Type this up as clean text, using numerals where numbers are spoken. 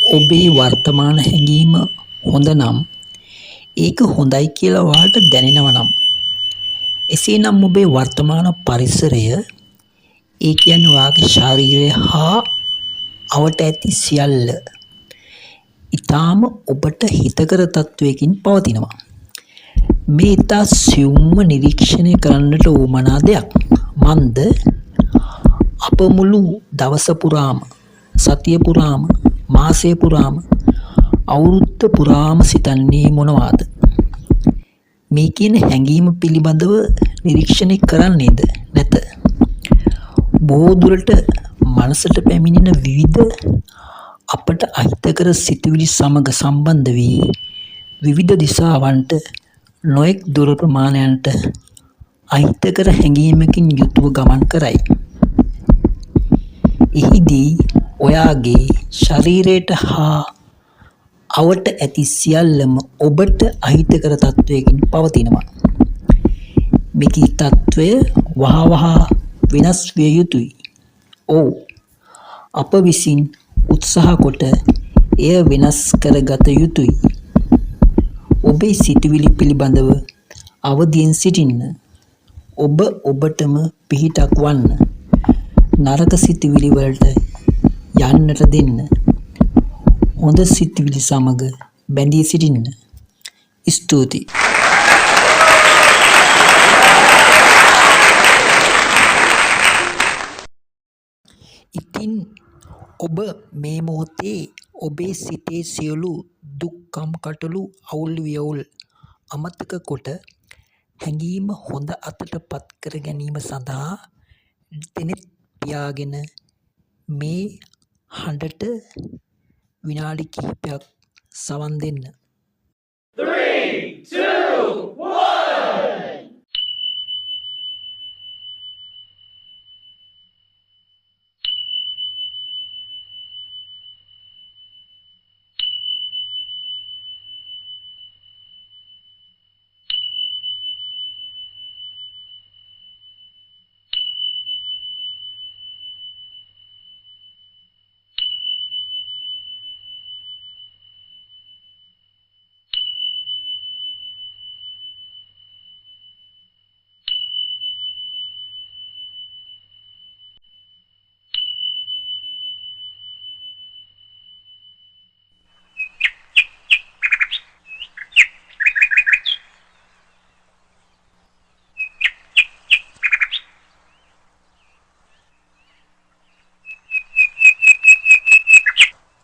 ඔබේ වර්තමාන හැඟීම හොඳ නම් ඒක හොඳයි කියලා ඔයාට දැනෙනවා නම් එසේනම් ඔබේ වර්තමාන පරිසරය ඒ කියන්නේ ඔයාගේ ශරීරය හා අවට ඇති සියල්ල ඊටාම ඔබට හිතකර තත්වයකින් පවතිනවා. මේ ඉතා සියුම්ව නිරීක්ෂණය කරන්නට උවමනා දෙයක්. මන්ද අප මුළු දවස පුරාම සතිය පුරාම මාසය පුරාම අවුරුද්ද පුරාම සිතන්නේ මොනවාද? මේ කියන හැඟීම පිළිබඳව නිරීක්ෂණය කරන්නේද නැත? බොහෝ දුරට මනසට පැමිණෙන විවිධ අපට අහිතකර සිතුවිලි සමග සම්බන්ධ වී විවිධ දිශාවන්ට නොයෙක් දුර ප්‍රමාණයන්ට අහිතකර හැඟීමකින් යුතුව ගමන් කරයි. එහිදී ඔයාගේ ශරීරයට හා අවට ඇති සියල්ලම ඔබට අහිතකර තත්වයකින් පවතිනවා. මේකී තත්වය වහවහ වෙනස් විය යුතුයි. ඔව්, අප විසින් උත්සාහ කොට එය වෙනස් කරගත යුතුයි. ඔබේ සිතුවිලි පිළිබඳව අවදියෙන් සිටින්න. ඔබ ඔබටම පිහිටක් වන්න. නරක සිතුවිලි වලට යන්නට දෙන්න. හොඳ සිතුවිලි සමග බැඳී සිටින්න. ස්තුතියි. ඉතින් ඔබ මේ මොහොතේ ඔබේ සිතේ සියලු දුක් කම්කටොළු අවුල් වියවුල් අමතක කොට හැඟීම හොඳ අතට පත් කර ගැනීම සඳහා දෙනෙත් පියාගෙන මේ හඬට විනාඩි කිහිපයක් සවන් දෙන්න. 3, 2, 1